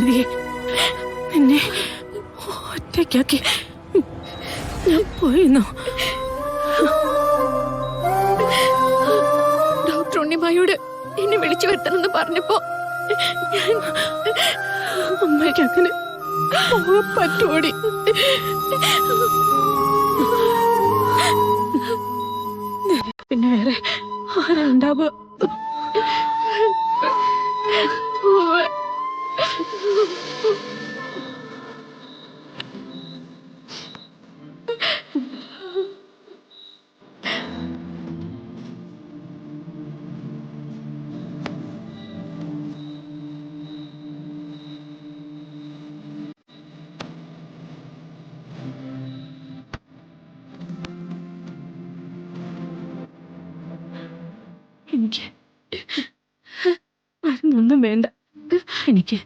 കരുതിയേ നിന്നെ ഒറ്റയ്ക്കാക്കി ഞാൻ പോയിന്നോ? ഡോക്ടർ ഉണ്ണിമായോട് എന്നെ വിളിച്ചു വരുത്തണമെന്ന് പറഞ്ഞപ്പോ അമ്മയ്ക്ക് അങ്ങനെ പോകാൻ പറ്റോടി? പിന്നെ വേറെ ആരാ ഉണ്ടാവുക? എനിക്ക് മരുന്നൊന്നും വേണ്ട. എനിക്ക്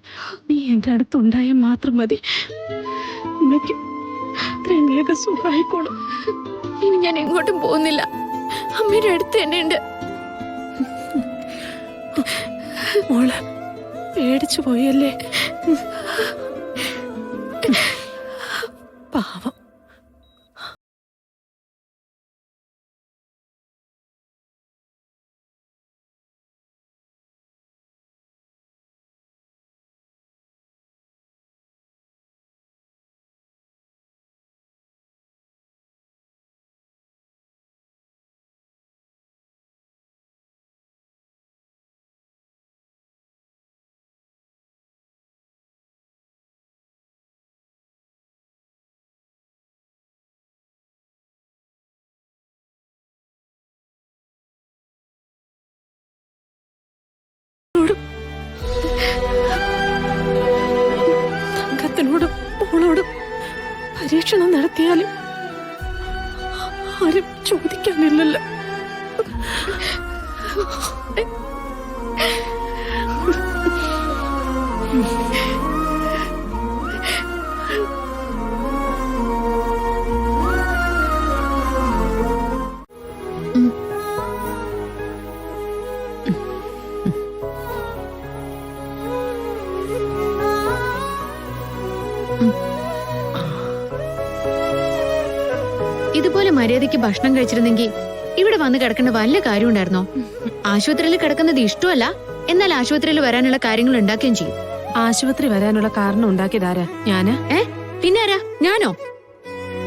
നീ എന്റെ അടുത്തുണ്ടായാൽ മാത്രം മതി. അമ്മയ്ക്ക് അത്രയും വേഗം സുഖമായിക്കോളും. ഇനി ഞാൻ എങ്ങോട്ടും പോകുന്നില്ല. അമ്മയുടെ അടുത്ത് തന്നെ ഉണ്ട്. മോള് പേടിച്ചു പോയല്ലേ? പാവം. സംഘത്തിനോടും മോളോടും പരീക്ഷണം നടത്തിയാലും ആരും ചോദിക്കാനില്ലല്ലോ. ഇതുപോലെ മര്യാദയ്ക്ക് ഭക്ഷണം കഴിച്ചിരുന്നെങ്കിൽ ഇവിടെ വന്ന് കിടക്കേണ്ട വല്ല കാര്യം ഉണ്ടായിരുന്നോ? ആശുപത്രിയിൽ കിടക്കുന്നത് ഇഷ്ടമല്ല, എന്നാൽ ആശുപത്രിയിൽ വരാനുള്ള കാര്യങ്ങൾ ഉണ്ടാക്കുകയും ചെയ്യും. ആശുപത്രി വരാനുള്ള കാരണം ഉണ്ടാക്കിയതാരാ? ഞാനാ? പിന്നെ ആരാ? ഞാനോ?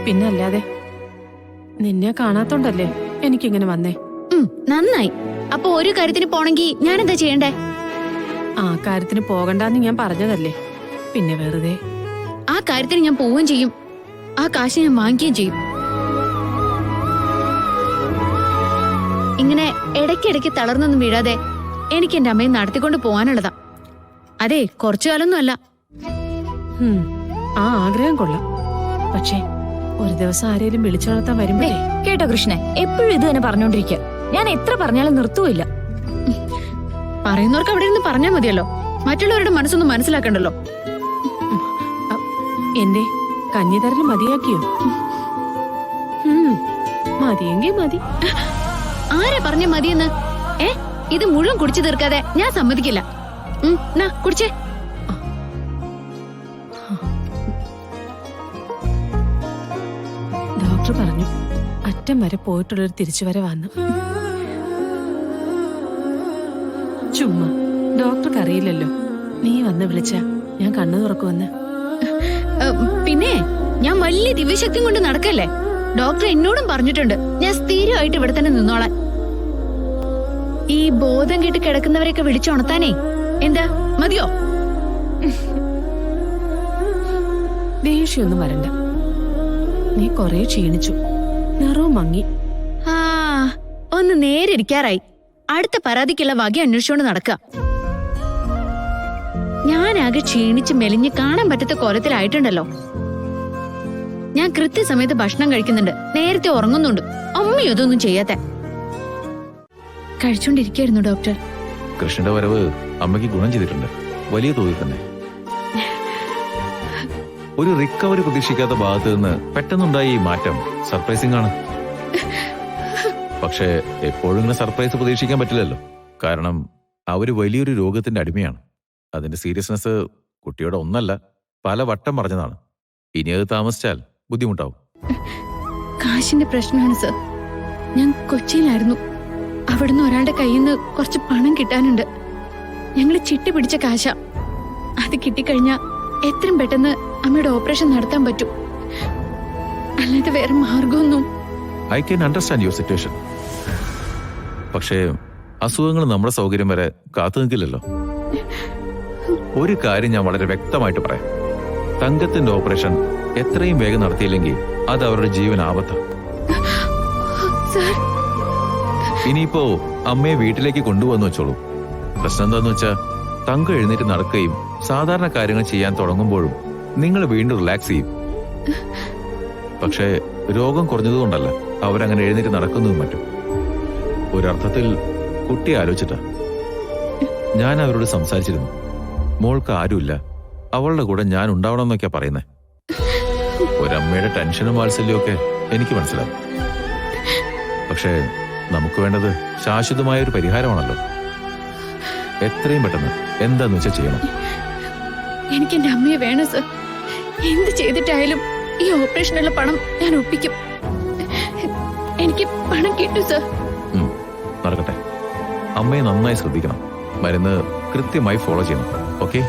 പിന്നല്ലാതെ. നിന്നെ കാണാത്തോണ്ടല്ലേ എനിക്കിങ്ങനെ വന്നേ. നന്നായി. അപ്പൊ ഒരു കാര്യത്തിന് പോണെങ്കി ഞാൻ എന്താ ചെയ്യണ്ടേ? ആ കാര്യത്തിന് പോകണ്ടെന്ന് ഞാൻ പറഞ്ഞതല്ലേ, പിന്നെ വെറുതെ. ആ കാര്യത്തിന് ഞാൻ പോവുകയും ചെയ്യും, ആ കാശ് ഞാൻ വാങ്ങിക്കുകയും ചെയ്യും. ഇങ്ങനെ ഇടയ്ക്കിടയ്ക്ക് തളർന്നൊന്നും വീഴാതെ എനിക്ക് എന്റെ അമ്മയെ നടത്തിക്കൊണ്ട് പോകാനുള്ളതാ. അതെ, കുറച്ചു കാലൊന്നും അല്ല. ആ ആഗ്രഹം കൊള്ളാം. പക്ഷേ ഒരു ദിവസം ആരെയും വിളിച്ചുണർത്താൻ വരുമ്പേ. കേട്ടോ കൃഷ്ണൻ, എപ്പോഴും ഇത് തന്നെ പറഞ്ഞോണ്ടിരിക്കുക. ഞാൻ എത്ര പറഞ്ഞാലും നിർത്തുമില്ല. പറയുന്നവർക്ക് അവിടെ ഇരുന്ന് പറഞ്ഞാൽ മതിയല്ലോ, മറ്റുള്ളവരുടെ മനസ്സൊന്നും മനസ്സിലാക്കണ്ടല്ലോ. എന്റെ കഞ്ഞിതരന് മതിയാക്കിയോ? മതിയെങ്കിൽ മതി. ആരാ പറഞ്ഞ മതിയെന്ന്? ഇത് മുഴുവൻ കുടിച്ചു തീർക്കാതെ ഞാൻ സമ്മതിക്കില്ല. കുടിച്ചേ. ഡോക്ടർ പറഞ്ഞു അറ്റം വരെ പോയിട്ടുള്ളൊരു തിരിച്ചുവരവാന്ന്. ചുമ്മാ ഡോക്ടർക്ക് അറിയില്ലല്ലോ നീ വന്ന് വിളിച്ച ഞാൻ കണ്ണു തുറക്കുവന്ന്. പിന്നെ ഞാൻ വലിയ ദിവ്യശക്തി കൊണ്ട് നടക്കല്ലേ. ഡോക്ടർ എന്നോടും പറഞ്ഞിട്ടുണ്ട് ഞാൻ സ്ഥിരമായിട്ട് ഇവിടെ തന്നെ നിന്നോളാൻ. ഈ ബോധം കെട്ട് കിടക്കുന്നവരെയൊക്കെ വിളിച്ചുണർത്താനേ എന്താ മതിയോ? ദേഷ്യൊന്നും വരണ്ട. നീ കൊറേ ക്ഷീണിച്ചു, നിറവും മങ്ങി. ഒന്ന് നേരെ ഇരിക്കാറായി. അടുത്ത പരാതിക്കുള്ള വക അന്വേഷിച്ചോണ്ട് നടക്കുക. ഞാനാകെ ക്ഷീണിച്ച് മെലിഞ്ഞ് കാണാൻ പറ്റാത്ത കോലത്തിലായിട്ടുണ്ടല്ലോ. ഞാൻ കൃത്യസമയത്ത് ഭക്ഷണം കഴിക്കുന്നുണ്ട്, നേരത്തെ ഉറങ്ങുന്നുണ്ട്. അമ്മയും ഇതൊന്നും ചെയ്യാത്ത കഴിച്ചോണ്ടിരിക്കായിരുന്നു ഡോക്ടർ. കൃഷ്ണന്റെ വരവ് അമ്മയ്ക്ക് ഗുണം ചെയ്തിട്ടുണ്ട്, വലിയ തോതിൽ തന്നെ. ഒരു റിക്കവറി പ്രതീക്ഷിക്കാത്ത ഭാഗത്ത് നിന്ന് പെട്ടെന്നുണ്ടായ ഈ മാറ്റം സർപ്രൈസിംഗ് ആണ്. പക്ഷേ എപ്പോഴും ഇങ്ങനെ സർപ്രൈസ് പ്രതീക്ഷിക്കാൻ പറ്റില്ലല്ലോ. കാരണം അവര് വലിയൊരു രോഗത്തിന്റെ അടിമയാണ്. അതിന്റെ സീരിയസ്നെസ് കുട്ടിയോട് ഒന്നല്ല പല വട്ടം പറഞ്ഞതാണ്. ഇനി അത് താമസിച്ചാൽ ബുദ്ധിമുട്ടാവും. കാശിന്റെ പ്രശ്നമാണ് സർ. ഞാൻ കൊച്ചിയിലായിരുന്നു. അവിടുന്ന് ഒരാളുടെ കയ്യിൽ നിന്ന് കുറച്ച് പണം കിട്ടാനുണ്ട്. ഞങ്ങള് ചിട്ടി പിടിച്ച കാശ. അത് കിട്ടിക്കഴിഞ്ഞാ എത്രയും പെട്ടെന്ന് അമ്മയുടെ ഓപ്പറേഷൻ നടത്താൻ പറ്റും. അല്ലാതെ വേറെ മാർഗമൊന്നും. I can understand your situation. പക്ഷേ അസുഖങ്ങൾ നമ്മുടെ സൗകര്യം വരെ കാത്തു നിൽക്കില്ലല്ലോ. ഒരു കാര്യം ഞാൻ വളരെ വ്യക്തമായിട്ട് പറയാം. തങ്കത്തിന്റെ ഓപ്പറേഷൻ എത്രയും വേഗം നടത്തിയില്ലെങ്കിൽ അത് അവരുടെ ജീവൻ ആപത്താണ്. സർ, ഇനിയിപ്പോ അമ്മയെ വീട്ടിലേക്ക് കൊണ്ടുപോകുന്നു വെച്ചോളൂ. പ്രശ്നം എന്താന്ന് വെച്ചാ തങ്കം എഴുന്നേറ്റ് നടക്കുകയും സാധാരണ കാര്യങ്ങൾ ചെയ്യാൻ തുടങ്ങുമ്പോഴും നിങ്ങൾ വീണ്ടും റിലാക്സ് ചെയ്യും. പക്ഷേ രോഗം കുറഞ്ഞതുകൊണ്ടല്ല അവരങ്ങനെ എഴുന്നേറ്റ് നടക്കുന്നതും മറ്റും. ഒരർത്ഥത്തിൽ കുട്ടി ആലോചിച്ചിട്ടാ. ഞാൻ അവരോട് സംസാരിച്ചിരുന്നു. മോൾക്ക് ആരുമില്ല, അവളുടെ കൂടെ ഞാൻ ഉണ്ടാവണം എന്നൊക്കെയാ പറയുന്നേ. ഒരമ്മയുടെ ടെൻഷനും വാത്സല്യവും ഒക്കെ എനിക്ക് മനസ്സിലാവും. പക്ഷേ നമുക്ക് വേണ്ടത് ശാശ്വതമായ ഒരു പരിഹാരമാണല്ലോ. എത്രയും പെട്ടെന്ന് എന്താന്ന് വെച്ചാൽ ചെയ്യണം. എനിക്ക് എന്റെ അമ്മയെ വേണം സർ. എന്ത് ചെയ്തിട്ടായാലും ഈ ഓപ്പറേഷനുള്ള പണം ഞാൻ ഒപ്പിക്കും. എനിക്ക് പണം കിട്ടും സർ. നടക്കട്ടെ. അമ്മയെ നന്നായി ശ്രദ്ധിക്കണം. മരുന്ന് കൃത്യമായി ഫോളോ ചെയ്യണം. ഓക്കെ?